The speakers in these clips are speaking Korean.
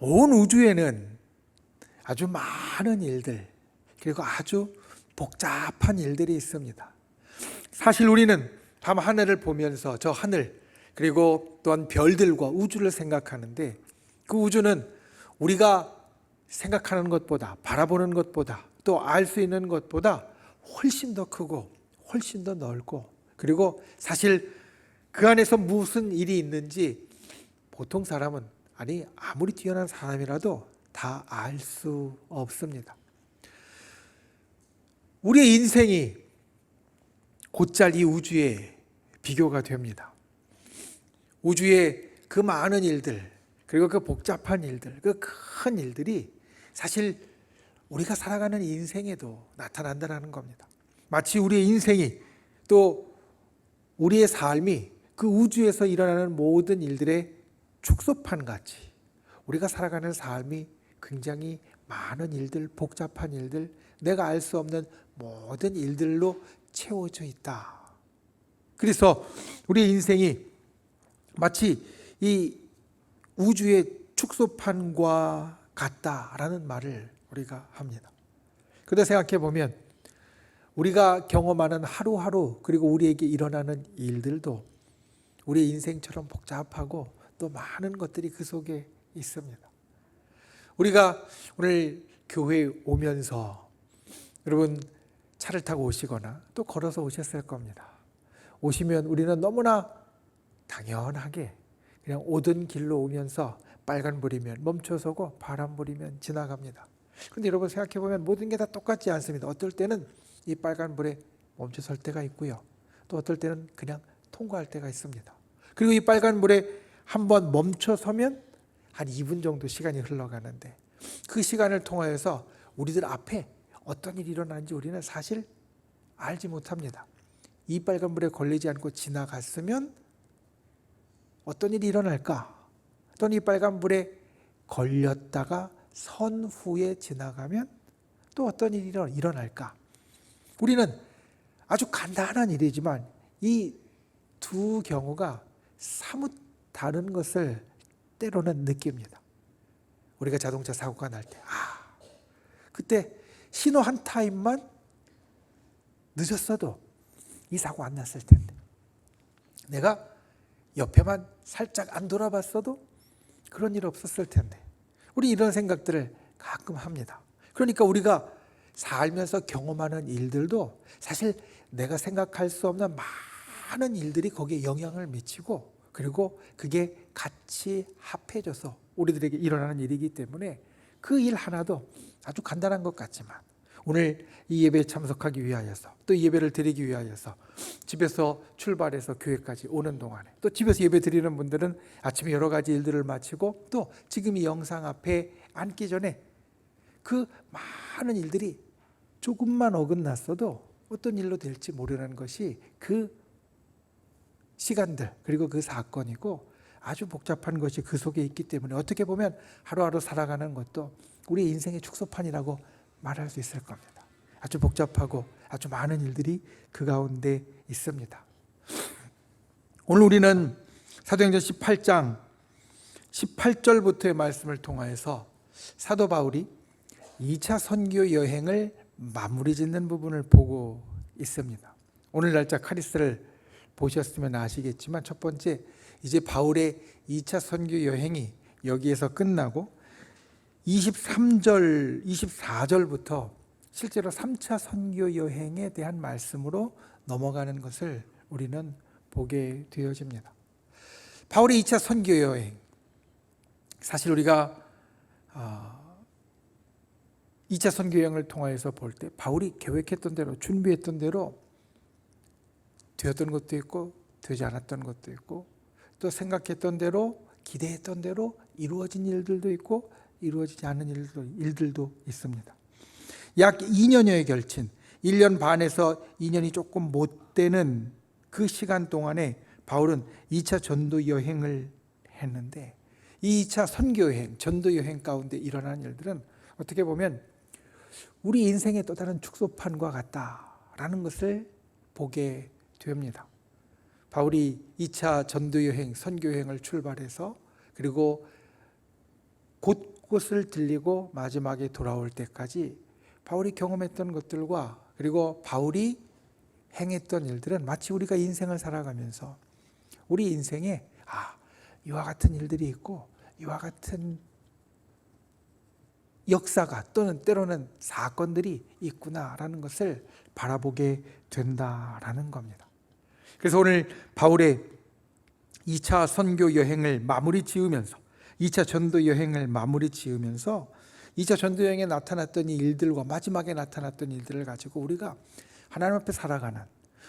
온 우주에는 아주 많은 일들, 그리고 아주 복잡한 일들이 있습니다. 사실 우리는 밤 하늘을 보면서 저 하늘, 그리고 또한 별들과 우주를 생각하는데, 그 우주는 우리가 생각하는 것보다, 바라보는 것보다, 또 알 수 있는 것보다 훨씬 더 크고 훨씬 더 넓고, 그리고 사실 그 안에서 무슨 일이 있는지 보통 사람은, 아니 아무리 뛰어난 사람이라도 다 알 수 없습니다. 우리의 인생이 곧잘 이 우주에 비교가 됩니다. 우주의 그 많은 일들, 그리고 그 복잡한 일들, 그 큰 일들이 사실 우리가 살아가는 인생에도 나타난다는 겁니다. 마치 우리의 인생이, 또 우리의 삶이 그 우주에서 일어나는 모든 일들의 축소판 같이 우리가 살아가는 삶이 굉장히 많은 일들, 복잡한 일들, 내가 알 수 없는 모든 일들로 채워져 있다. 그래서 우리의 인생이 마치 이 우주의 축소판과 같다라는 말을 우리가 합니다. 그런데 생각해 보면 우리가 경험하는 하루하루, 그리고 우리에게 일어나는 일들도 우리의 인생처럼 복잡하고 또 많은 것들이 그 속에 있습니다. 우리가 오늘 교회에 오면서, 여러분 차를 타고 오시거나 또 걸어서 오셨을 겁니다. 오시면 우리는 너무나 당연하게 그냥 오던 길로 오면서 빨간불이면 멈춰서고 파란불이면 지나갑니다. 그런데 여러분 생각해 보면 모든 게 다 똑같지 않습니다. 어떨 때는 이 빨간불에 멈춰설 때가 있고요, 또 어떨 때는 그냥 통과할 때가 있습니다. 그리고 이 빨간불에 한번 멈춰서면 한 2분 정도 시간이 흘러가는데, 그 시간을 통하여서 우리들 앞에 어떤 일이 일어나는지 우리는 사실 알지 못합니다. 이 빨간불에 걸리지 않고 지나갔으면 어떤 일이 일어날까? 또는 이 빨간불에 걸렸다가 선 후에 지나가면 또 어떤 일이 일어날까? 우리는 아주 간단한 일이지만 이 두 경우가 사뭇 다른 것을 때로는 느낍니다. 우리가 자동차 사고가 날 때, 그때 신호 한 타임만 늦었어도 이 사고 안 났을 텐데, 내가 옆에만 살짝 안 돌아봤어도 그런 일 없었을 텐데, 우리 이런 생각들을 가끔 합니다. 그러니까 우리가 살면서 경험하는 일들도 사실 내가 생각할 수 없는 많은 일들이 거기에 영향을 미치고, 그리고 그게 같이 합해져서 우리들에게 일어나는 일이기 때문에 그 일 하나도 아주 간단한 것 같지만, 오늘 이 예배에 참석하기 위하여서, 또 이 예배를 드리기 위하여서 집에서 출발해서 교회까지 오는 동안에, 또 집에서 예배 드리는 분들은 아침에 여러 가지 일들을 마치고 또 지금 이 영상 앞에 앉기 전에 그 많은 일들이 조금만 어긋났어도 어떤 일로 될지 모르는 것이 그 시간들, 그리고 그 사건이고, 아주 복잡한 것이 그 속에 있기 때문에 어떻게 보면 하루하루 살아가는 것도 우리 인생의 축소판이라고 말할 수 있을 겁니다. 아주 복잡하고 아주 많은 일들이 그 가운데 있습니다. 오늘 우리는 사도행전 18장 18절부터의 말씀을 통하여서 사도 바울이 2차 선교 여행을 마무리 짓는 부분을 보고 있습니다. 오늘 날짜 카리스를 보셨으면 아시겠지만, 첫 번째, 이제 바울의 2차 선교 여행이 여기에서 끝나고 23절, 24절부터 실제로 3차 선교 여행에 대한 말씀으로 넘어가는 것을 우리는 보게 되어집니다. 바울의 2차 선교 여행, 사실 우리가 2차 선교 여행을 통해서 볼 때 바울이 계획했던 대로, 준비했던 대로 되었던 것도 있고 되지 않았던 것도 있고, 또 생각했던 대로, 기대했던 대로 이루어진 일들도 있고 이루어지지 않은 일들도 있습니다. 약 2년여에 걸친 1년 반에서 2년이 조금 못 되는 그 시간 동안에 바울은 2차 전도 여행을 했는데, 이 2차 선교 여행, 전도 여행 가운데 일어난 일들은 어떻게 보면 우리 인생의 또 다른 축소판과 같다라는 것을 보게 됩니다. 바울이 2차 전도 여행, 선교 여행을 출발해서, 그리고 곳곳을 들리고 마지막에 돌아올 때까지 바울이 경험했던 것들과 그리고 바울이 행했던 일들은 마치 우리가 인생을 살아가면서 우리 인생에 이와 같은 일들이 있고 이와 같은 역사가 또는 때로는 사건들이 있구나라는 것을 바라보게 된다라는 겁니다. 그래서 오늘 바울의 2차 선교 여행을 마무리 지으면서 2차 전도 여행을 마무리 지으면서 2차 전도 여행에 나타났던 이 일들과 마지막에 나타났던 일들을 가지고 우리가 하나님 앞에 살아가는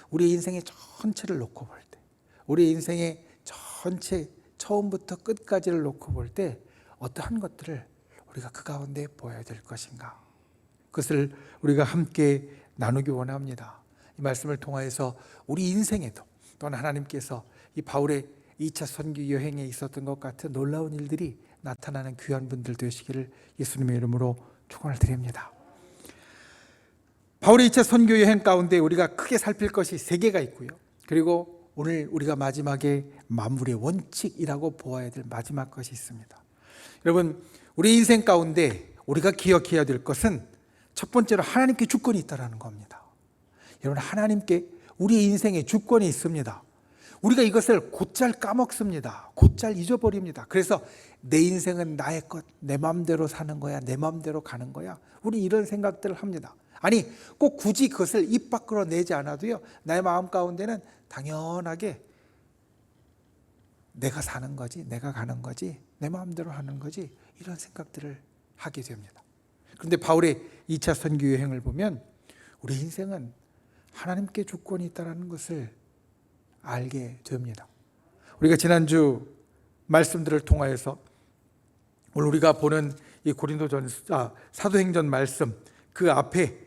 우리 인생의 전체를 놓고 볼 때, 우리 인생의 전체 처음부터 끝까지를 놓고 볼 때 어떠한 것들을 우리가 그 가운데 보여야 될 것인가, 그것을 우리가 함께 나누기 원합니다. 이 말씀을 통하여서 우리 인생에도 또는 하나님께서 이 바울의 2차 선교 여행에 있었던 것 같은 놀라운 일들이 나타나는 귀한 분들 되시기를 예수님의 이름으로 축원을 드립니다. 바울의 2차 선교 여행 가운데 우리가 크게 살필 것이 3개가 있고요. 그리고 오늘 우리가 마지막에 마무리의 원칙이라고 보아야 될 마지막 것이 있습니다. 여러분, 우리 인생 가운데 우리가 기억해야 될 것은 첫 번째로 하나님께 주권이 있다는 겁니다. 여러분, 하나님께 우리 인생에 주권이 있습니다. 우리가 이것을 곧잘 까먹습니다. 곧잘 잊어버립니다. 그래서 내 인생은 나의 것, 내 마음대로 사는 거야, 내 마음대로 가는 거야, 우리 이런 생각들을 합니다. 아니, 꼭 굳이 그것을 입 밖으로 내지 않아도요, 나의 마음 가운데는 당연하게 내가 사는 거지, 내가 가는 거지, 내 마음대로 하는 거지, 이런 생각들을 하게 됩니다. 그런데 바울의 2차 선교 여행을 보면 우리 인생은 하나님께 주권이 있다는 것을 알게 됩니다. 우리가 지난주 말씀들을 통하여서 오늘 우리가 보는 이 사도행전 말씀 그 앞에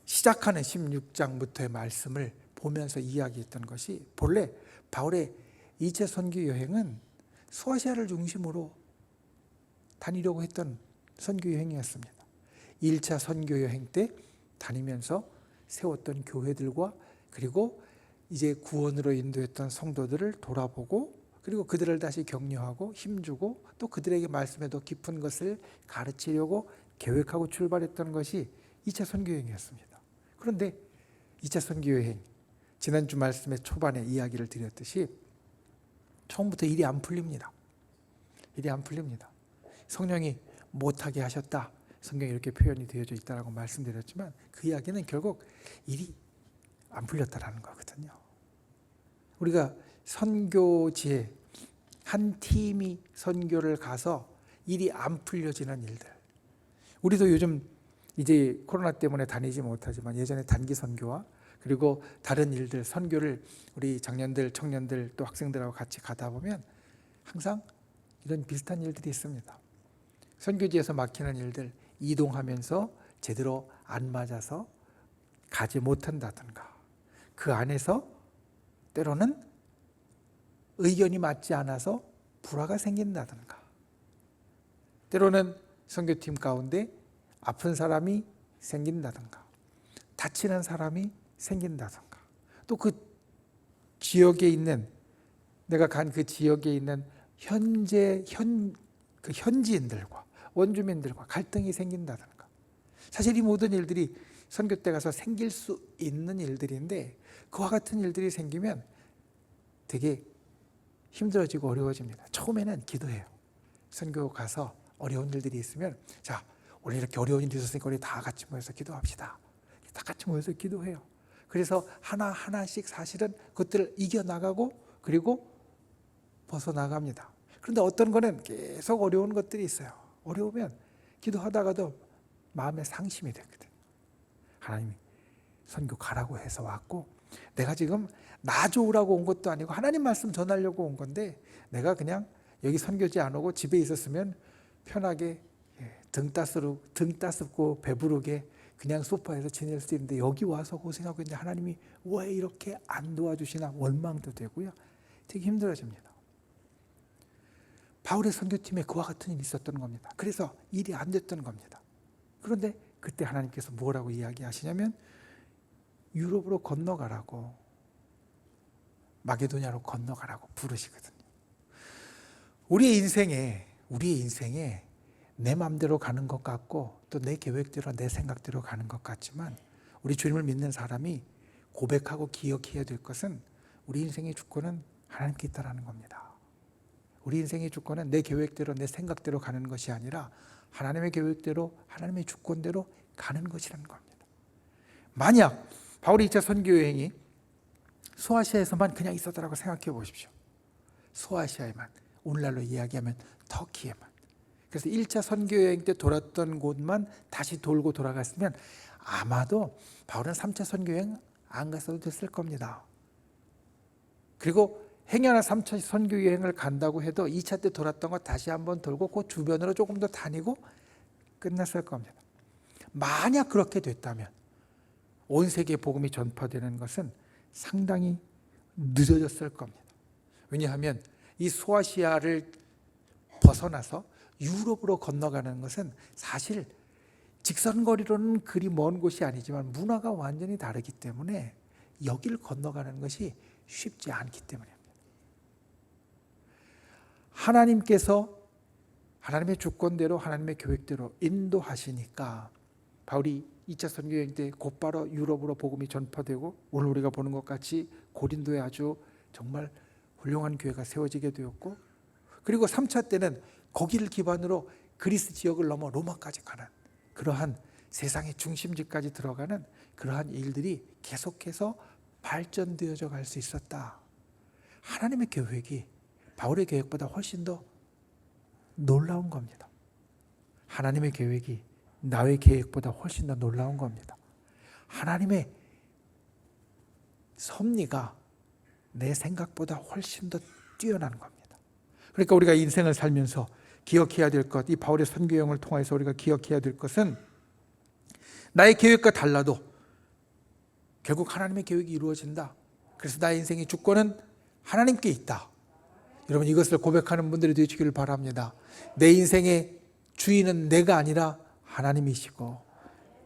시작하는 16장부터의 말씀을 보면서 이야기했던 것이 본래 바울의 2차 선교 여행은 소아시아를 중심으로 다니려고 했던 선교 여행이었습니다. 1차 선교 여행 때 다니면서 세웠던 교회들과 그리고 이제 구원으로 인도했던 성도들을 돌아보고 그리고 그들을 다시 격려하고 힘주고 또 그들에게 말씀의 더 깊은 것을 가르치려고 계획하고 출발했던 것이 2차 선교여행이었습니다. 그런데 2차 선교여행, 지난주 말씀의 초반에 이야기를 드렸듯이 처음부터 일이 안 풀립니다. 일이 안 풀립니다. 성령이 못하게 하셨다, 성경에 이렇게 표현이 되어져 있다고 말씀드렸지만 그 이야기는 결국 일이 안 풀렸다라는 거거든요. 우리가 선교지에 한 팀이 선교를 가서 일이 안 풀려지는 일들, 우리도 요즘 이제 코로나 때문에 다니지 못하지만 예전에 단기 선교와 그리고 다른 일들, 선교를 우리 장년들, 청년들 또 학생들하고 같이 가다 보면 항상 이런 비슷한 일들이 있습니다. 선교지에서 막히는 일들, 이동하면서 제대로 안 맞아서 가지 못한다든가, 그 안에서 때로는 의견이 맞지 않아서 불화가 생긴다든가, 때로는 선교팀 가운데 아픈 사람이 생긴다든가, 다치는 사람이 생긴다든가, 또 그 지역에 있는, 내가 간 그 지역에 있는 현지인들과 원주민들과 갈등이 생긴다든가, 사실 이 모든 일들이 선교 때 가서 생길 수 있는 일들인데 그와 같은 일들이 생기면 되게 힘들어지고 어려워집니다. 처음에는 기도해요. 선교 가서 어려운 일들이 있으면 자, 오늘 이렇게 어려운 일이 있었으니까 우리 다 같이 모여서 기도합시다. 다 같이 모여서 기도해요. 그래서 하나하나씩 사실은 그것들을 이겨나가고 그리고 벗어나갑니다. 그런데 어떤 거는 계속 어려운 것들이 있어요. 어려우면 기도하다가도 마음에 상심이 되거든. 하나님이 선교 가라고 해서 왔고 내가 지금 나 좋으라고 온 것도 아니고 하나님 말씀 전하려고 온 건데 내가 그냥 여기 선교지 안 오고 집에 있었으면 편하게 등 따숩고 배부르게 그냥 소파에서 지낼 수 있는데 여기 와서 고생하고 있는데 하나님이 왜 이렇게 안 도와주시나 원망도 되고요. 되게 힘들어집니다. 바울의 선교팀에 그와 같은 일이 있었던 겁니다. 그래서 일이 안 됐던 겁니다. 그런데 그때 하나님께서 뭐라고 이야기하시냐면 유럽으로 건너가라고, 마게도냐로 건너가라고 부르시거든요. 우리의 인생에 우리의 인생에 내 마음대로 가는 것 같고 또 내 계획대로 내 생각대로 가는 것 같지만 우리 주님을 믿는 사람이 고백하고 기억해야 될 것은 우리 인생의 주권은 하나님께 있다라는 겁니다. 우리 인생의 주권은 내 계획대로 내 생각대로 가는 것이 아니라 하나님의 계획대로 하나님의 주권대로 가는 것이라는 겁니다. 만약 바울의 2차 선교 여행이 소아시아에서만 그냥 있었다라고 생각해 보십시오. 소아시아에만, 오늘날로 이야기하면 터키에만. 그래서 1차 선교 여행 때 돌았던 곳만 다시 돌고 돌아갔으면 아마도 바울은 3차 선교 여행 안 갔어도 됐을 겁니다. 그리고 행여나 3차 선교 여행을 간다고 해도 2차 때 돌았던 거 다시 한번 돌고 그 주변으로 조금 더 다니고 끝났을 겁니다. 만약 그렇게 됐다면 온 세계에 복음이 전파되는 것은 상당히 늦어졌을 겁니다. 왜냐하면 이 소아시아를 벗어나서 유럽으로 건너가는 것은 사실 직선거리로는 그리 먼 곳이 아니지만 문화가 완전히 다르기 때문에 여길 건너가는 것이 쉽지 않기 때문입니다. 하나님께서 하나님의 주권대로 하나님의 계획대로 인도하시니까 바울이 2차 선교여행 때 곧바로 유럽으로 복음이 전파되고 오늘 우리가 보는 것 같이 고린도에 아주 정말 훌륭한 교회가 세워지게 되었고 그리고 3차 때는 거기를 기반으로 그리스 지역을 넘어 로마까지 가는 그러한 세상의 중심지까지 들어가는 그러한 일들이 계속해서 발전되어져 갈 수 있었다. 하나님의 계획이 바울의 계획보다 훨씬 더 놀라운 겁니다. 하나님의 계획이 나의 계획보다 훨씬 더 놀라운 겁니다. 하나님의 섭리가 내 생각보다 훨씬 더 뛰어난 겁니다. 그러니까 우리가 인생을 살면서 기억해야 될 것, 이 바울의 선교여행을 통해서 우리가 기억해야 될 것은 나의 계획과 달라도 결국 하나님의 계획이 이루어진다. 그래서 나의 인생의 주권은 하나님께 있다. 여러분 이것을 고백하는 분들이 되시기를 바랍니다. 내 인생의 주인은 내가 아니라 하나님이시고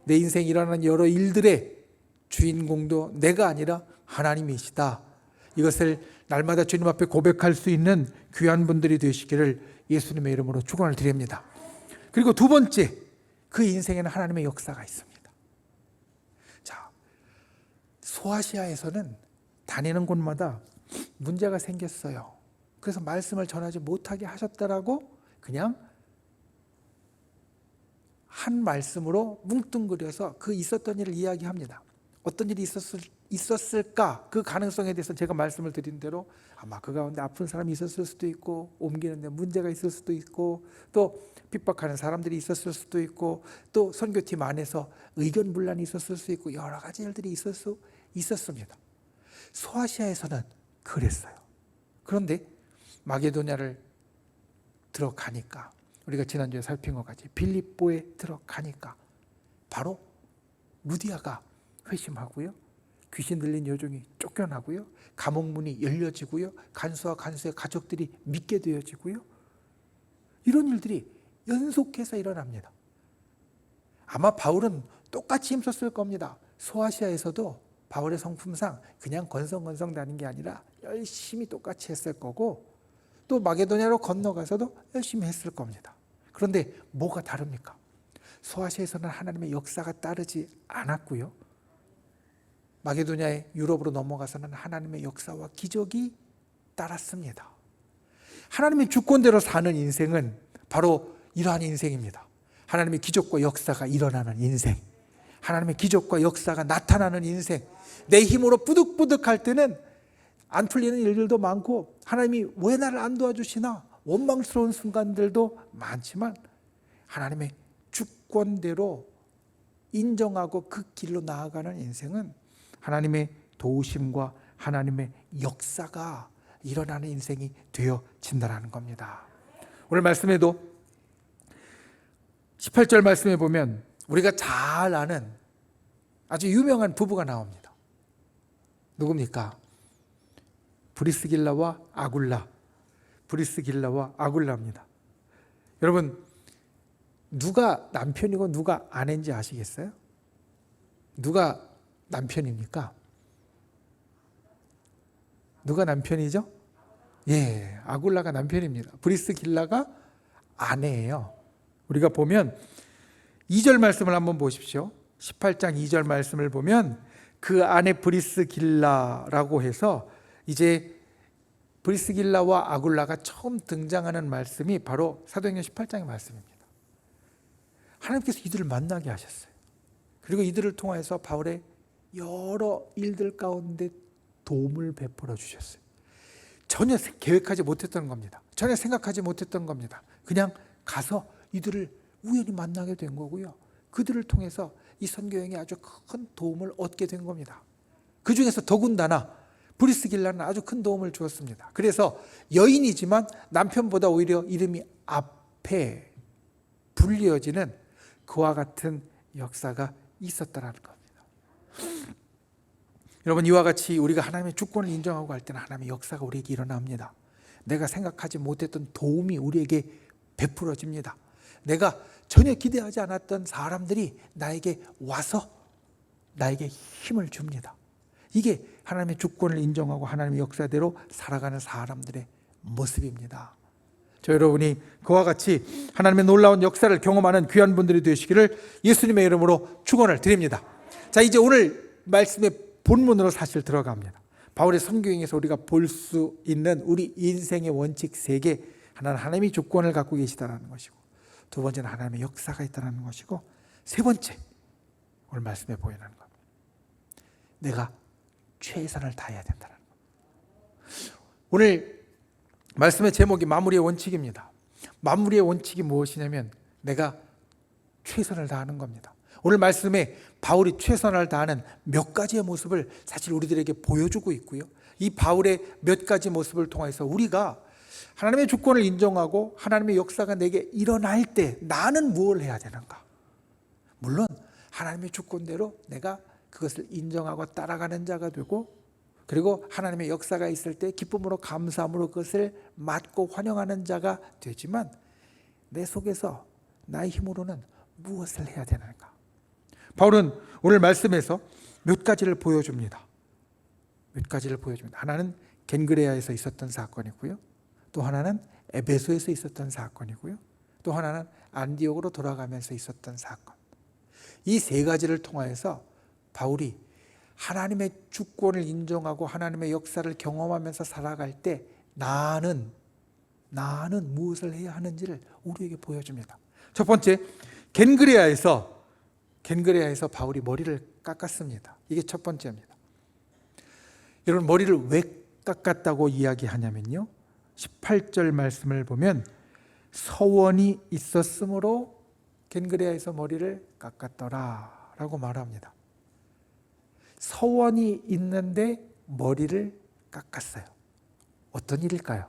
내 인생에 일어나는 여러 일들의 주인공도 내가 아니라 하나님이시다. 이것을 날마다 주님 앞에 고백할 수 있는 귀한 분들이 되시기를 예수님의 이름으로 축원을 드립니다. 그리고 두 번째, 그 인생에는 하나님의 역사가 있습니다. 자, 소아시아에서는 다니는 곳마다 문제가 생겼어요. 그래서 말씀을 전하지 못하게 하셨다라고 그냥 한 말씀으로 뭉뚱그려서 그 있었던 일을 이야기합니다. 어떤 일이 있었을까? 그 가능성에 대해서 제가 말씀을 드린 대로 아마 그 가운데 아픈 사람이 있었을 수도 있고 옮기는데 문제가 있을 수도 있고 또 핍박하는 사람들이 있었을 수도 있고 또 선교팀 안에서 의견 분란이 있었을 수 있고 여러 가지 일들이 있었습니다. 소아시아에서는 그랬어요. 그런데 마게도냐를 들어가니까 우리가 지난주에 살핀 것 같이 빌립보에 들어가니까 바로 루디아가 회심하고요. 귀신 들린 여종이 쫓겨나고요. 감옥문이 열려지고요. 간수와 간수의 가족들이 믿게 되어지고요. 이런 일들이 연속해서 일어납니다. 아마 바울은 똑같이 힘썼을 겁니다. 소아시아에서도 바울의 성품상 그냥 건성건성 다닌 게 아니라 열심히 똑같이 했을 거고 또 마게도냐로 건너가서도 열심히 했을 겁니다. 그런데 뭐가 다릅니까? 소아시아에서는 하나님의 역사가 따르지 않았고요. 마게도냐의 유럽으로 넘어가서는 하나님의 역사와 기적이 따랐습니다. 하나님의 주권대로 사는 인생은 바로 이러한 인생입니다. 하나님의 기적과 역사가 일어나는 인생, 하나님의 기적과 역사가 나타나는 인생. 내 힘으로 뿌득뿌득할 때는 안 풀리는 일들도 많고 하나님이 왜 나를 안 도와주시나 원망스러운 순간들도 많지만 하나님의 주권대로 인정하고 그 길로 나아가는 인생은 하나님의 도우심과 하나님의 역사가 일어나는 인생이 되어진다는 겁니다. 오늘 말씀에도 18절 말씀에 보면 우리가 잘 아는 아주 유명한 부부가 나옵니다. 누굽니까? 브리스길라와 아굴라. 브리스길라와 아굴라입니다. 여러분 누가 남편이고 누가 아내인지 아시겠어요? 누가 남편입니까? 누가 남편이죠? 예, 아굴라가 남편입니다. 브리스길라가 아내예요. 우리가 보면 2절 말씀을 한번 보십시오. 18장 2절 말씀을 보면 그 아내 브리스길라라고 해서 이제 브리스길라와 아굴라가 처음 등장하는 말씀이 바로 사도행전 18장의 말씀입니다. 하나님께서 이들을 만나게 하셨어요. 그리고 이들을 통해서 바울의 여러 일들 가운데 도움을 베풀어 주셨어요. 전혀 계획하지 못했던 겁니다. 전혀 생각하지 못했던 겁니다. 그냥 가서 이들을 우연히 만나게 된 거고요. 그들을 통해서 이 선교행에 아주 큰 도움을 얻게 된 겁니다. 그 중에서 더군다나 브리스길라는 아주 큰 도움을 주었습니다. 그래서 여인이지만 남편보다 오히려 이름이 앞에 불리어지는 그와 같은 역사가 있었다라는 겁니다. 여러분, 이와 같이 우리가 하나님의 주권을 인정하고 할 때는 하나님의 역사가 우리에게 일어납니다. 내가 생각하지 못했던 도움이 우리에게 베풀어집니다. 내가 전혀 기대하지 않았던 사람들이 나에게 와서 나에게 힘을 줍니다. 이게 하나님의 주권을 인정하고 하나님의 역사대로 살아가는 사람들의 모습입니다. 저 여러분이 그와 같이 하나님의 놀라운 역사를 경험하는 귀한 분들이 되시기를 예수님의 이름으로 축원을 드립니다. 자, 이제 오늘 말씀의 본문으로 사실 들어갑니다. 바울의 선교행에서 우리가 볼 수 있는 우리 인생의 원칙 3개. 하나는 하나님이 주권을 갖고 계시다는 것이고, 두 번째는 하나님의 역사가 있다는 것이고, 세 번째 오늘 말씀에 보이는 것, 내가 최선을 다해야 된다는 것. 오늘 말씀의 제목이 마무리의 원칙입니다. 마무리의 원칙이 무엇이냐면 내가 최선을 다하는 겁니다. 오늘 말씀에 바울이 최선을 다하는 몇 가지의 모습을 사실 우리들에게 보여주고 있고요. 이 바울의 몇 가지 모습을 통해서 우리가 하나님의 주권을 인정하고 하나님의 역사가 내게 일어날 때 나는 무엇을 해야 되는가? 물론 하나님의 주권대로 내가 그것을 인정하고 따라가는 자가 되고, 그리고 하나님의 역사가 있을 때 기쁨으로 감사함으로 그것을 맞고 환영하는 자가 되지만, 내 속에서 나의 힘으로는 무엇을 해야 되는가? 바울은 오늘 말씀에서 몇 가지를 보여줍니다. 몇 가지를 보여줍니다. 하나는 겐그레아에서 있었던 사건이고요. 또 하나는 에베소에서 있었던 사건이고요. 또 하나는 안디옥으로 돌아가면서 있었던 사건. 이 세 가지를 통하여서 바울이 하나님의 주권을 인정하고 하나님의 역사를 경험하면서 살아갈 때 나는 무엇을 해야 하는지를 우리에게 보여줍니다. 첫 번째, 겐그레아에서 바울이 머리를 깎았습니다. 이게 첫 번째입니다. 여러분, 머리를 왜 깎았다고 이야기하냐면요, 18절 말씀을 보면 서원이 있었으므로 겐그레아에서 머리를 깎았더라 라고 말합니다. 서원이 있는데 머리를 깎았어요. 어떤 일일까요?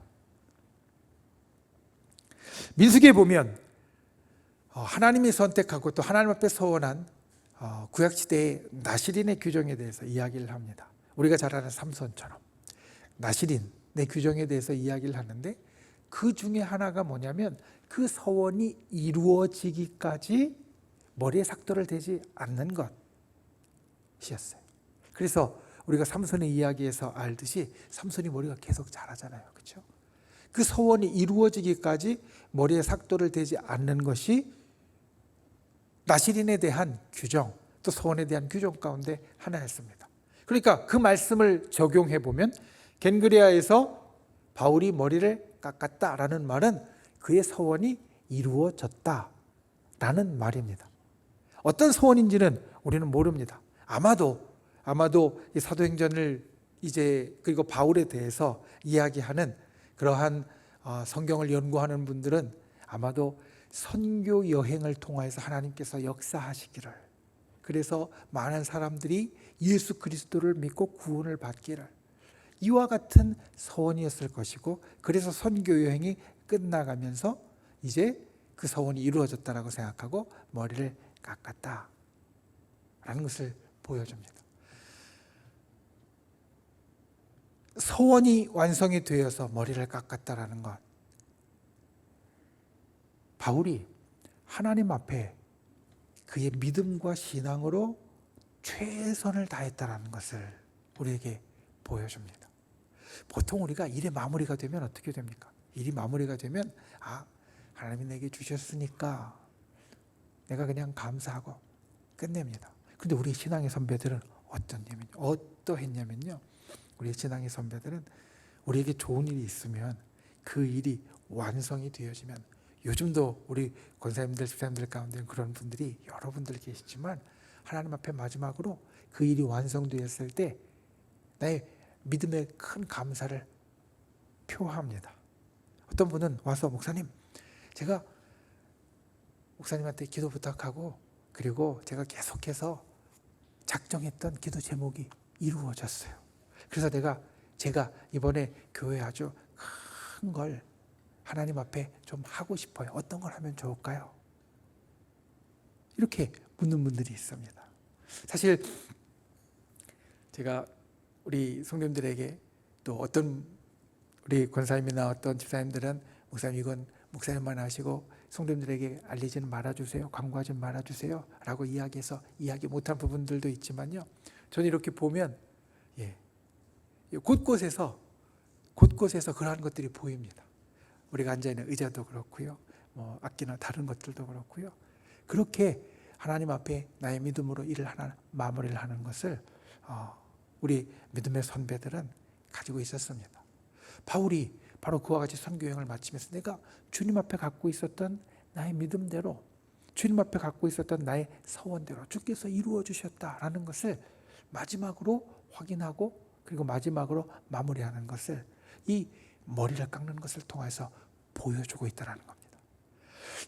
민수기에 보면 하나님이 선택하고 또 하나님 앞에 서원한 구약시대의 나시린의 규정에 대해서 이야기를 합니다. 우리가 잘 아는 삼손처럼 나시린의 규정에 대해서 이야기를 하는데, 그 중에 하나가 뭐냐면 그 서원이 이루어지기까지 머리에 삭도를 대지 않는 것이었어요. 그래서 우리가 삼손의 이야기에서 알듯이 삼손이 머리가 계속 자라잖아요. 그렇죠? 그 서원이 이루어지기까지 머리에 삭도를 대지 않는 것이 나시린에 대한 규정, 또 서원에 대한 규정 가운데 하나였습니다. 그러니까 그 말씀을 적용해 보면 겐그레아에서 바울이 머리를 깎았다라는 말은 그의 서원이 이루어졌다라는 말입니다. 어떤 서원인지는 우리는 모릅니다. 아마도 이 사도행전을 그리고 바울에 대해서 이야기하는 그러한 성경을 연구하는 분들은 아마도 선교 여행을 통해서 하나님께서 역사하시기를, 그래서 많은 사람들이 예수 그리스도를 믿고 구원을 받기를, 이와 같은 서원이었을 것이고, 그래서 선교 여행이 끝나가면서 이제 그 서원이 이루어졌다라고 생각하고 머리를 깎았다라는 것을 보여줍니다. 서원이 완성이 되어서 머리를 깎았다라는 것, 바울이 하나님 앞에 그의 믿음과 신앙으로 최선을 다했다는 것을 우리에게 보여줍니다. 보통 우리가 일의 마무리가 되면 어떻게 됩니까? 일이 마무리가 되면 하나님이 내게 주셨으니까 내가 그냥 감사하고 끝냅니다. 근데 우리 신앙의 선배들은 어떠했냐면요. 우리 신앙의 선배들은 우리에게 좋은 일이 있으면 그 일이 완성이 되어지면, 요즘도 우리 권사님들, 집사님들 가운데 그런 분들이 여러분들 계시지만, 하나님 앞에 마지막으로 그 일이 완성되었을 때 나의 믿음의 큰 감사를 표합니다. 어떤 분은 와서 목사님, 제가 목사님한테 기도 부탁하고 그리고 제가 계속해서 작정했던 기도 제목이 이루어졌어요. 그래서 제가 이번에 교회 아주 큰 걸 하나님 앞에 좀 하고 싶어요. 어떤 걸 하면 좋을까요? 이렇게 묻는 분들이 있습니다. 사실 제가 우리 성도님들에게, 또 어떤 우리 권사님이나 어떤 집사님들은 목사님 이건 목사님만 하시고 성도님들에게 알리지는 말아주세요, 광고하지 말아주세요 라고 이야기해서 이야기 못한 부분들도 있지만요, 저는 이렇게 보면 곳곳에서 그러한 것들이 보입니다. 우리가 앉아있는 의자도 그렇고요, 악기나 다른 것들도 그렇고요, 그렇게 하나님 앞에 나의 믿음으로 일을 하나 마무리를 하는 것을 우리 믿음의 선배들은 가지고 있었습니다. 바울이 바로 그와 같이 선교여행을 마치면서 내가 주님 앞에 갖고 있었던 나의 믿음대로, 주님 앞에 갖고 있었던 나의 서원대로 주께서 이루어 주셨다라는 것을 마지막으로 확인하고, 그리고 마지막으로 마무리하는 것을 이 머리를 깎는 것을 통해서 보여주고 있다는 겁니다.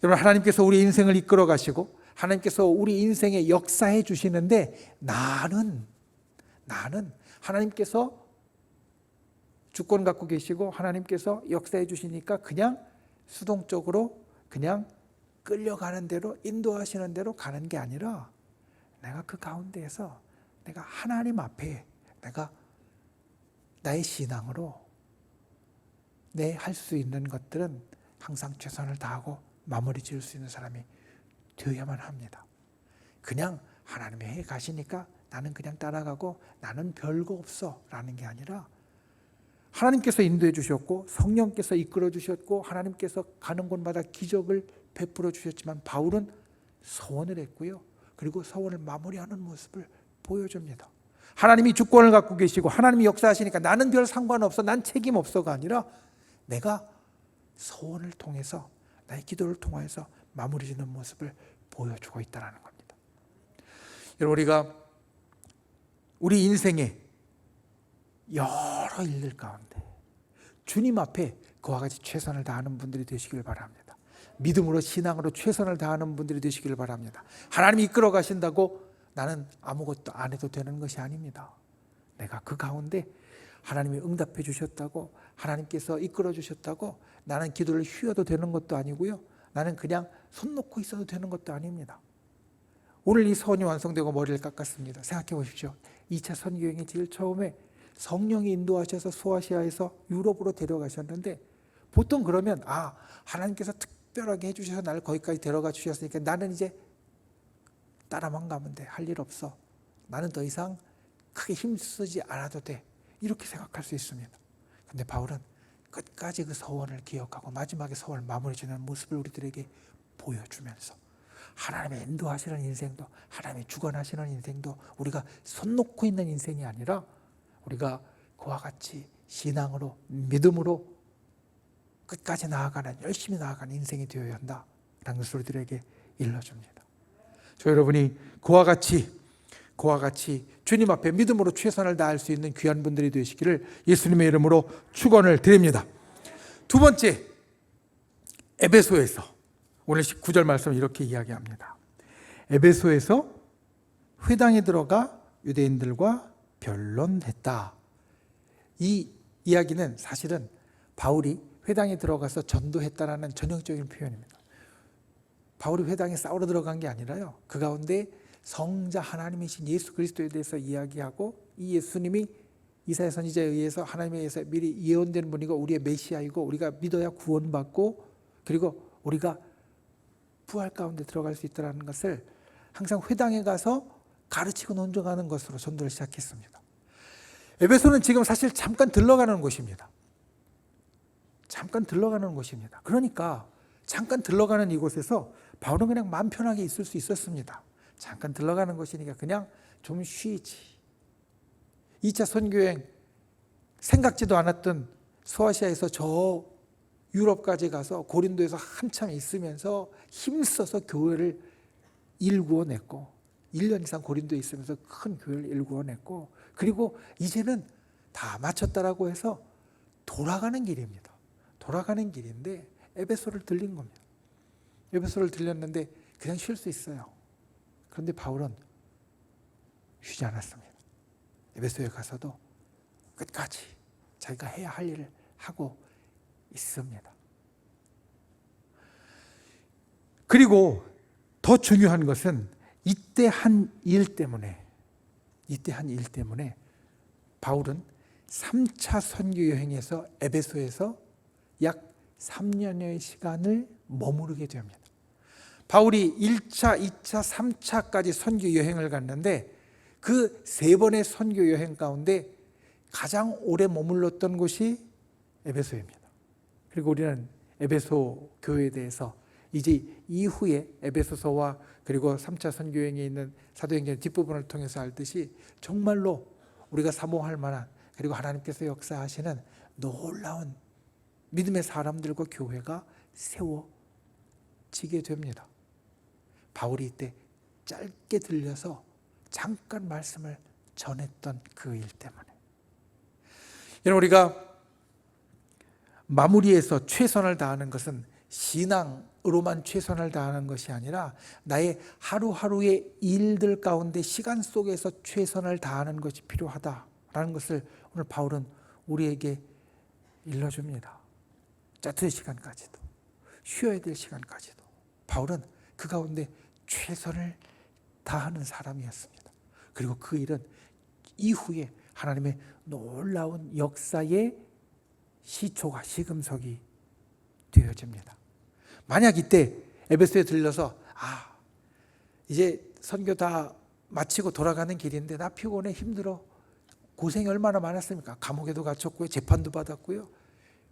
여러분, 하나님께서 우리 인생을 이끌어 가시고 하나님께서 우리 인생에 역사해 주시는데, 나는 하나님께서 주권 갖고 계시고 하나님께서 역사해 주시니까 그냥 수동적으로 그냥 끌려가는 대로, 인도하시는 대로 가는 게 아니라, 내가 그 가운데에서 내가 하나님 앞에 내가 나의 신앙으로 내 할 수 있는 것들은 항상 최선을 다하고 마무리 지을 수 있는 사람이 되어야만 합니다. 그냥 하나님이 해 가시니까 나는 그냥 따라가고 나는 별거 없어 라는 게 아니라, 하나님께서 인도해 주셨고 성령께서 이끌어 주셨고 하나님께서 가는 곳마다 기적을 베풀어 주셨지만, 바울은 서원을 했고요, 그리고 서원을 마무리하는 모습을 보여줍니다. 하나님이 주권을 갖고 계시고 하나님이 역사하시니까 나는 별 상관없어, 난 책임 없어가 아니라, 내가 서원을 통해서, 나의 기도를 통해서 마무리 짓는 모습을 보여주고 있다는 겁니다. 여러분, 우리 인생에 여러 일들 가운데 주님 앞에 그와 같이 최선을 다하는 분들이 되시길 바랍니다. 믿음으로, 신앙으로 최선을 다하는 분들이 되시길 바랍니다. 하나님이 이끌어 가신다고 나는 아무것도 안 해도 되는 것이 아닙니다. 내가 그 가운데 하나님이 응답해 주셨다고, 하나님께서 이끌어 주셨다고 나는 기도를 쉬어도 되는 것도 아니고요, 나는 그냥 손 놓고 있어도 되는 것도 아닙니다. 오늘 이 서원이 완성되고 머리를 깎았습니다. 생각해 보십시오. 2차 선교여행이 제일 처음에 성령이 인도하셔서 소아시아에서 유럽으로 데려가셨는데, 보통 그러면 하나님께서 특별하게 해주셔서 나를 거기까지 데려가 주셨으니까 나는 이제 따라만 가면 돼, 할 일 없어, 나는 더 이상 크게 힘쓰지 않아도 돼, 이렇게 생각할 수 있습니다. 근데 바울은 끝까지 그 서원을 기억하고 마지막에 서원을 마무리 지는 모습을 우리들에게 보여주면서, 하나님의 인도하시는 인생도, 하나님의 주관하시는 인생도 우리가 손 놓고 있는 인생이 아니라, 우리가 그와 같이 신앙으로, 믿음으로 끝까지 나아가는, 열심히 나아가는 인생이 되어야 한다라는 것을 우리들에게 일러줍니다. 저 여러분이 그와 같이 주님 앞에 믿음으로 최선을 다할 수 있는 귀한 분들이 되시기를 예수님의 이름으로 축원을 드립니다. 두 번째, 에베소에서 오늘 19절 말씀 이렇게 이야기합니다. 에베소에서 회당에 들어가 유대인들과 변론했다. 이 이야기는 사실은 바울이 회당에 들어가서 전도했다라는 전형적인 표현입니다. 바울이 회당에 싸우러 들어간 게 아니라요, 그 가운데 성자 하나님이신 예수 그리스도에 대해서 이야기하고, 이 예수님이 이사야 선지자에 의해서 하나님에 의해서 미리 예언된 분이고 우리의 메시아이고 우리가 믿어야 구원받고 그리고 우리가 부활 가운데 들어갈 수 있다는 것을 항상 회당에 가서 가르치고 논증하는 것으로 전도를 시작했습니다. 에베소는 지금 사실 잠깐 들러가는 곳입니다. 잠깐 들러가는 곳입니다. 그러니까 잠깐 들러가는 이곳에서 바울은 그냥 마음 편하게 있을 수 있었습니다. 잠깐 들러가는 곳이니까 그냥 좀 쉬지. 2차 선교여행 생각지도 않았던 소아시아에서 저 유럽까지 가서 고린도에서 한참 있으면서 힘써서 교회를 일구어냈고 1년 이상 고린도에 있으면서 큰 교회를 일구어냈고 그리고 이제는 다 마쳤다라고 해서 돌아가는 길입니다. 돌아가는 길인데 에베소를 들린 겁니다. 에베소를 들렸는데 그냥 쉴 수 있어요. 그런데 바울은 쉬지 않았습니다. 에베소에 가서도 끝까지 자기가 해야 할 일을 하고 있습니다. 그리고 더 중요한 것은 이때 한 일 때문에 바울은 3차 선교 여행에서 에베소에서 약 3년여의 시간을 머무르게 됩니다. 바울이 1차, 2차, 3차까지 선교 여행을 갔는데 그 3번의 선교 여행 가운데 가장 오래 머물렀던 곳이 에베소입니다. 그리고 우리는 에베소 교회에 대해서 이제 이후에 에베소서와 그리고 3차 선교 여행에 있는 사도행전 뒷부분을 통해서 알듯이 정말로 우리가 사모할 만한 그리고 하나님께서 역사하시는 놀라운 믿음의 사람들과 교회가 세워지게 됩니다. 바울이 이때 짧게 들려서 잠깐 말씀을 전했던 그 일 때문에. 여러분, 우리가 마무리해서 최선을 다하는 것은 신앙으로만 최선을 다하는 것이 아니라 나의 하루하루의 일들 가운데 시간 속에서 최선을 다하는 것이 필요하다라는 것을 오늘 바울은 우리에게 일러줍니다. 짜투의 시간까지도, 쉬어야 될 시간까지도 바울은 그 가운데 최선을 다하는 사람이었습니다. 그리고 그 일은 이후에 하나님의 놀라운 역사의 시초가 시금석이 되어집니다. 만약 이때 에베소에 들려서 이제 선교 다 마치고 돌아가는 길인데 나 피곤해 힘들어 고생이 얼마나 많았습니까? 감옥에도 갇혔고요. 재판도 받았고요.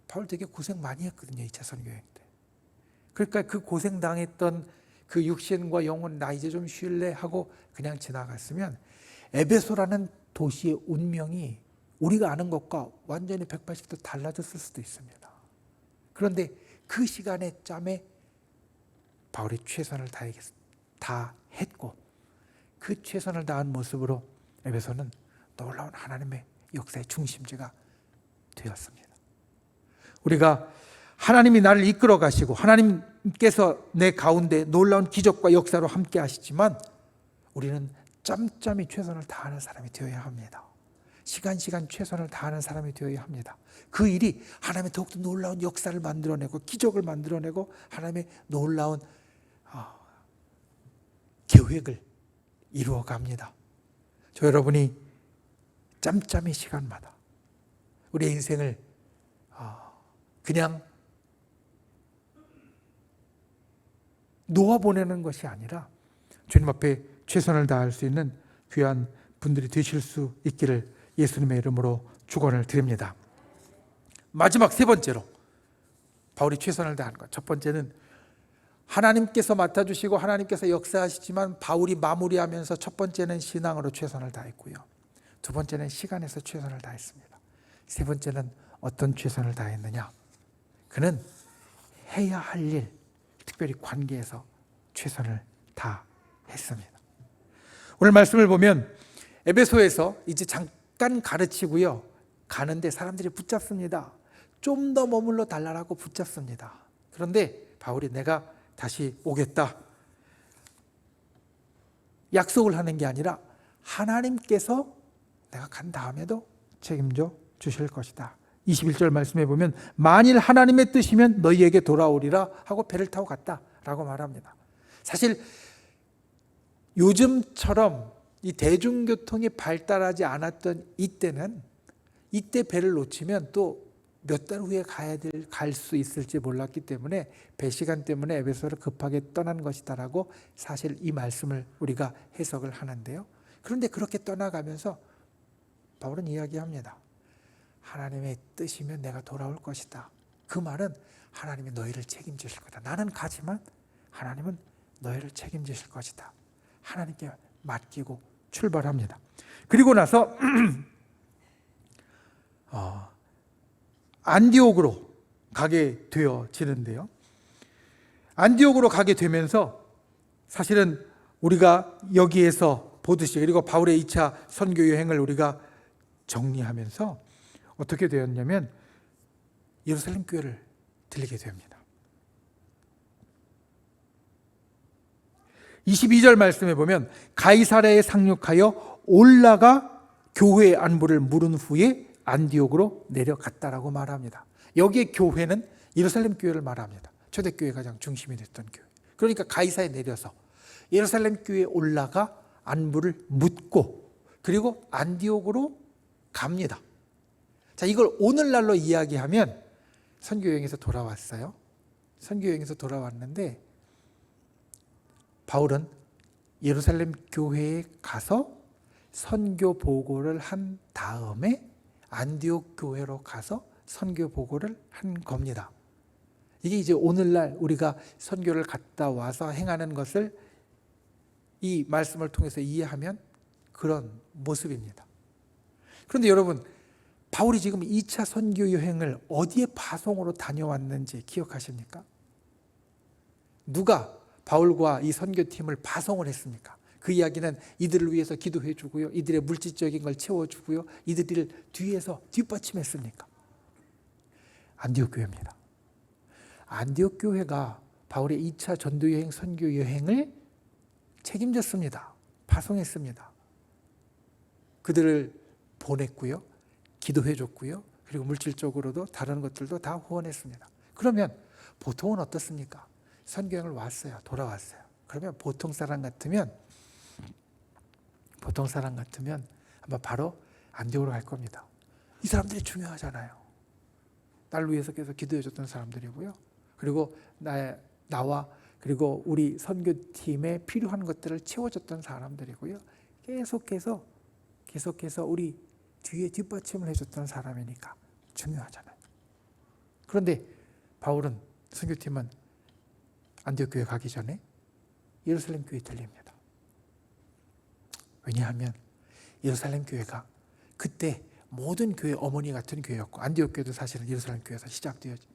바울 되게 고생 많이 했거든요. 2차 선교여행 때. 그러니까 그 고생당했던 그 육신과 영혼 나 이제 좀 쉴래 하고 그냥 지나갔으면 에베소라는 도시의 운명이 우리가 아는 것과 완전히 180도 달라졌을 수도 있습니다. 그런데 그 시간의 짬에 바울이 최선을 다했고 그 최선을 다한 모습으로 에베소는 놀라운 하나님의 역사의 중심지가 되었습니다. 우리가 하나님이 나를 이끌어 가시고 하나님께서 내 가운데 놀라운 기적과 역사로 함께 하시지만 우리는 짬짬이 최선을 다하는 사람이 되어야 합니다. 시간 최선을 다하는 사람이 되어야 합니다. 그 일이 하나님의 더욱더 놀라운 역사를 만들어내고 기적을 만들어내고 하나님의 놀라운 계획을 이루어갑니다. 저 여러분이 짬짬이 시간마다 우리의 인생을 그냥 놓아보내는 것이 아니라 주님 앞에 최선을 다할 수 있는 귀한 분들이 되실 수 있기를 예수님의 이름으로 축원을 드립니다. 마지막 세 번째로 바울이 최선을 다한 것. 첫 번째는 하나님께서 맡아주시고 하나님께서 역사하시지만 바울이 마무리하면서 첫 번째는 신앙으로 최선을 다했고요. 두 번째는 시간에서 최선을 다했습니다. 세 번째는 어떤 최선을 다했느냐? 그는 해야 할 일, 특별히 관계에서 최선을 다했습니다. 오늘 말씀을 보면 에베소에서 이제 잠깐 가르치고요. 가는데 사람들이 붙잡습니다. 좀 더 머물러 달라고 붙잡습니다. 그런데 바울이 내가 다시 오겠다. 약속을 하는 게 아니라 하나님께서 내가 간 다음에도 책임져 주실 것이다. 21절 말씀해 보면 만일 하나님의 뜻이면 너희에게 돌아오리라 하고 배를 타고 갔다라고 말합니다. 사실 요즘처럼 이 대중교통이 발달하지 않았던 이때는 이때 배를 놓치면 또 몇 달 후에 갈 수 있을지 몰랐기 때문에 배 시간 때문에 에베소를 급하게 떠난 것이다라고 사실 이 말씀을 우리가 해석을 하는데요. 그런데 그렇게 떠나가면서 바울은 이야기합니다. 하나님의 뜻이면 내가 돌아올 것이다. 그 말은 하나님이 너희를 책임지실 거다. 나는 가지만 하나님은 너희를 책임지실 것이다. 하나님께 맡기고 출발합니다. 그리고 나서 안디옥으로 가게 되어지는데요. 안디옥으로 가게 되면서 사실은 우리가 여기에서 보듯이, 그리고 바울의 2차 선교 여행을 우리가 정리하면서 어떻게 되었냐면 예루살렘 교회를 들리게 됩니다. 22절 말씀에 보면 가이사랴에 상륙하여 올라가 교회의 안부를 물은 후에 안디옥으로 내려갔다라고 말합니다. 여기에 교회는 예루살렘 교회를 말합니다. 초대교회가 가장 중심이 됐던 교회. 그러니까 가이사에 내려서 예루살렘 교회에 올라가 안부를 묻고 그리고 안디옥으로 갑니다. 자, 이걸 오늘날로 이야기하면 선교여행에서 돌아왔어요. 선교여행에서 돌아왔는데 바울은 예루살렘 교회에 가서 선교 보고를 한 다음에 안디옥 교회로 가서 선교 보고를 한 겁니다. 이게 이제 오늘날 우리가 선교를 갔다 와서 행하는 것을 이 말씀을 통해서 이해하면 그런 모습입니다. 그런데 여러분, 바울이 지금 2차 선교 여행을 어디에 파송으로 다녀왔는지 기억하십니까? 누가 바울과 이 선교팀을 파송을 했습니까? 그 이야기는 이들을 위해서 기도해 주고요, 이들의 물질적인 걸 채워주고요, 이들을 뒤에서 뒷받침했습니까? 안디옥 교회입니다. 안디옥 교회가 바울의 2차 전도여행 선교 여행을 책임졌습니다. 파송했습니다. 그들을 보냈고요, 기도해 줬고요, 그리고 물질적으로도 다른 것들도 다 후원했습니다. 그러면 보통은 어떻습니까? 선교여행을 왔어요. 돌아왔어요. 그러면 보통 사람 같으면 아마 바로 안디옥으로 갈 겁니다. 이 사람들이 중요하잖아요. 날 위해서 계속 기도해 줬던 사람들이고요, 그리고 나와 그리고 우리 선교팀에 필요한 것들을 채워줬던 사람들이고요, 계속해서 우리 뒤에 뒷받침을 해줬던 사람이니까 중요하잖아요. 그런데 바울은, 선교팀은 안디옥 교회 가기 전에 예루살렘 교회에 들립니다. 왜냐하면 예루살렘 교회가 그때 모든 교회 어머니 같은 교회였고, 안디옥 교회도 사실은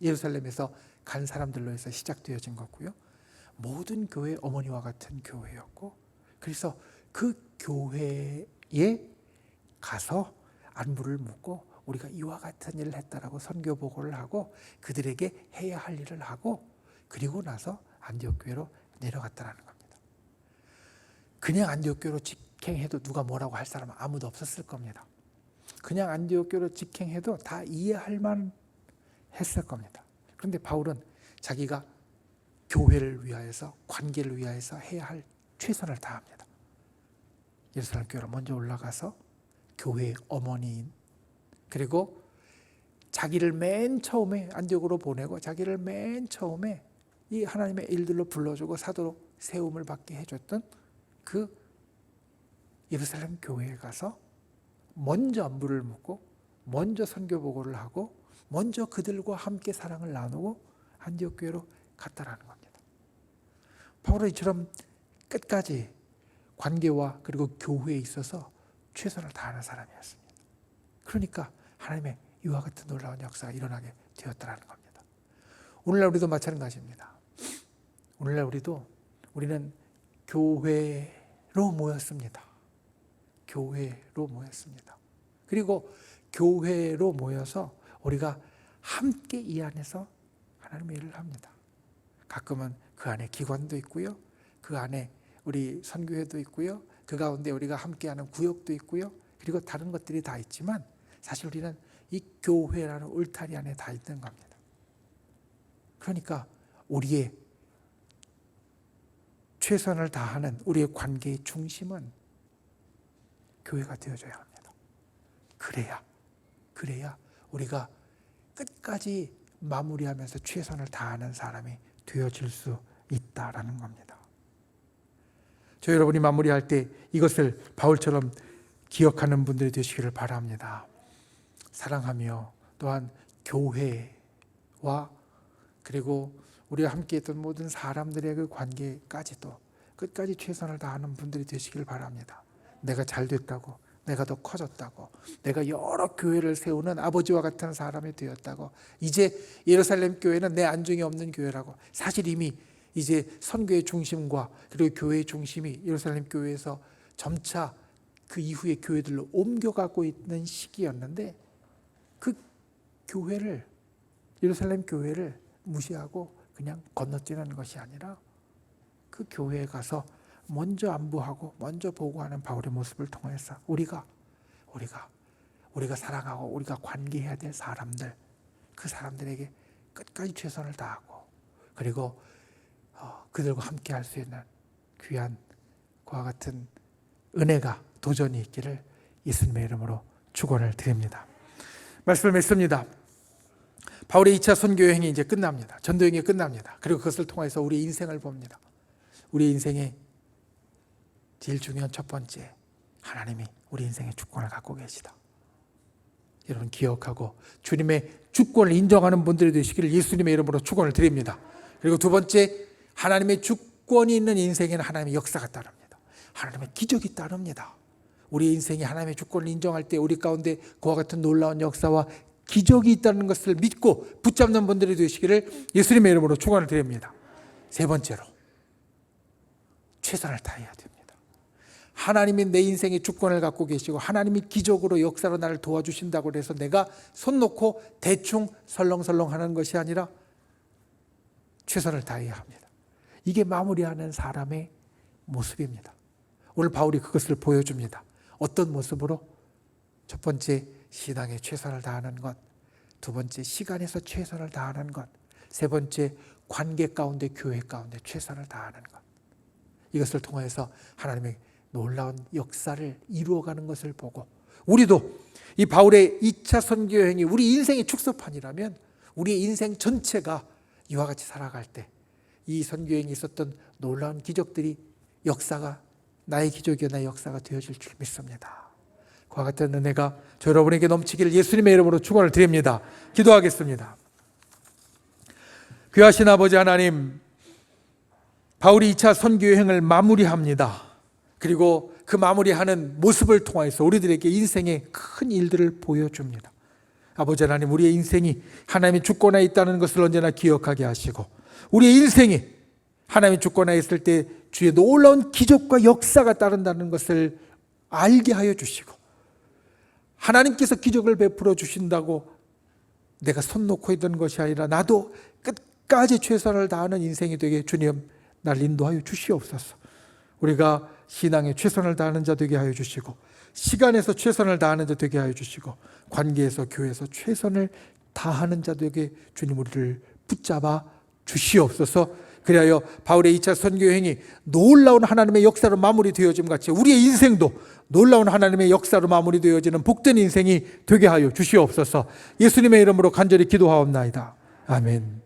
예루살렘에서 간 사람들로 해서 시작되어진 거고요, 모든 교회 어머니와 같은 교회였고, 그래서 그 교회에 가서 안부를 묻고 우리가 이와 같은 일을 했다라고 선교 보고를 하고 그들에게 해야 할 일을 하고, 그리고 나서 안디옥 교회로 내려갔다라는 겁니다. 그냥 안디옥 교회로 직행해도 누가 뭐라고 할 사람은 아무도 없었을 겁니다. 그냥 안디옥 교회로 직행해도 다 이해할 만 했을 겁니다. 그런데 바울은 자기가 교회를 위하여서, 관계를 위하여서 해야 할 최선을 다합니다. 예루살렘 교회로 먼저 올라가서 교회의 어머니인, 그리고 자기를 맨 처음에 안디옥으로 보내고 자기를 맨 처음에 이 하나님의 일들로 불러주고 사도로 세움을 받게 해줬던 그 예루살렘 교회에 가서 먼저 안부를 묻고 먼저 선교 보고를 하고 먼저 그들과 함께 사랑을 나누고 안디옥 교회로 갔다라는 겁니다. 바울은 이처럼 끝까지 관계와 그리고 교회에 있어서 최선을 다하는 사람이었습니다. 그러니까 하나님의 이와 같은 놀라운 역사가 일어나게 되었다는 겁니다. 오늘날 우리도 마찬가지입니다. 오늘날 우리는 교회로 모였습니다. 교회로 모였습니다. 그리고 교회로 모여서 우리가 함께 이 안에서 하나님의 일을 합니다. 가끔은 그 안에 기관도 있고요, 그 안에 우리 선교회도 있고요, 그 가운데 우리가 함께하는 구역도 있고요, 그리고 다른 것들이 다 있지만 사실 우리는 이 교회라는 울타리 안에 다 있는 겁니다. 그러니까 우리의 최선을 다하는 우리의 관계의 중심은 교회가 되어줘야 합니다. 그래야 우리가 끝까지 마무리하면서 최선을 다하는 사람이 되어질 수 있다라는 겁니다. 저 여러분이 마무리할 때 이것을 바울처럼 기억하는 분들이 되시기를 바랍니다. 사랑하며 또한 교회, 그리고 우리가 함께 했던 모든 사람들의 그 관계까지도 끝까지 최선을 다하는 분들이 되시길 바랍니다. 내가 잘 됐다고, 내가 더 커졌다고, 내가 여러 교회를 세우는 아버지와 같은 사람이 되었다고, 이제 예루살렘 교회는 내 안중에 없는 교회라고, 사실 이미 이제 선교의 중심과 그리고 교회의 중심이 예루살렘 교회에서 점차 그 이후의 교회들로 옮겨가고 있는 시기였는데, 그 교회를, 예루살렘 교회를 무시하고 그냥 건너뛰는 것이 아니라 그 교회에 가서 먼저 안부하고 먼저 보고하는 바울의 모습을 통해서 우리가 사랑하고 우리가 관계해야 될 사람들, 그 사람들에게 끝까지 최선을 다하고, 그리고 그들과 함께 할 수 있는 귀한 그와 같은 은혜가 도전이 있기를 예수님의 이름으로 축원을 드립니다. 말씀을 맺습니다. 바울의 2차 선교 여행이 이제 끝납니다. 전도 여행이 끝납니다. 그리고 그것을 통해서 우리 인생을 봅니다. 우리 인생의 제일 중요한 첫 번째, 하나님이 우리 인생의 주권을 갖고 계시다. 여러분 기억하고 주님의 주권을 인정하는 분들이 되시기를 예수님의 이름으로 축원을 드립니다. 그리고 두 번째, 하나님의 주권이 있는 인생에는 하나님의 역사가 따릅니다. 하나님의 기적이 따릅니다. 우리 인생이 하나님의 주권을 인정할 때 우리 가운데 그와 같은 놀라운 역사와 기적이 있다는 것을 믿고 붙잡는 분들이 되시기를 예수님의 이름으로 축원을 드립니다. 세 번째로, 최선을 다해야 됩니다. 하나님이 내 인생의 주권을 갖고 계시고 하나님이 기적으로 역사로 나를 도와주신다고 해서 내가 손 놓고 대충 설렁설렁 하는 것이 아니라 최선을 다해야 합니다. 이게 마무리하는 사람의 모습입니다. 오늘 바울이 그것을 보여줍니다. 어떤 모습으로? 첫 번째, 신앙에 최선을 다하는 것. 두 번째, 시간에서 최선을 다하는 것. 세 번째, 관계 가운데, 교회 가운데 최선을 다하는 것. 이것을 통해서 하나님의 놀라운 역사를 이루어가는 것을 보고, 우리도 이 바울의 2차 선교 여행이 우리 인생의 축소판이라면 우리의 인생 전체가 이와 같이 살아갈 때 이 선교 여행에 있었던 놀라운 기적들이 역사가, 나의 기적이요 나의 역사가 되어질 줄 믿습니다. 그와 같은 은혜가 저 여러분에게 넘치기를 예수님의 이름으로 축원을 드립니다. 기도하겠습니다. 귀하신 아버지 하나님, 바울이 2차 선교 여행을 마무리합니다. 그리고 그 마무리하는 모습을 통해서 우리들에게 인생의 큰 일들을 보여줍니다. 아버지 하나님, 우리의 인생이 하나님의 주권에 있다는 것을 언제나 기억하게 하시고, 우리의 인생이 하나님의 주권에 있을 때 주의 놀라운 기적과 역사가 따른다는 것을 알게 하여 주시고, 하나님께서 기적을 베풀어 주신다고 내가 손 놓고 있던 것이 아니라 나도 끝까지 최선을 다하는 인생이 되게 주님 날 인도하여 주시옵소서. 우리가 신앙에 최선을 다하는 자 되게 하여 주시고, 시간에서 최선을 다하는 자 되게 하여 주시고, 관계에서 교회에서 최선을 다하는 자 되게 주님 우리를 붙잡아 주시옵소서. 그리하여 바울의 2차 선교 여행이 놀라운 하나님의 역사로 마무리되어짐 같이 우리의 인생도 놀라운 하나님의 역사로 마무리되어지는 복된 인생이 되게 하여 주시옵소서. 예수님의 이름으로 간절히 기도하옵나이다. 아멘.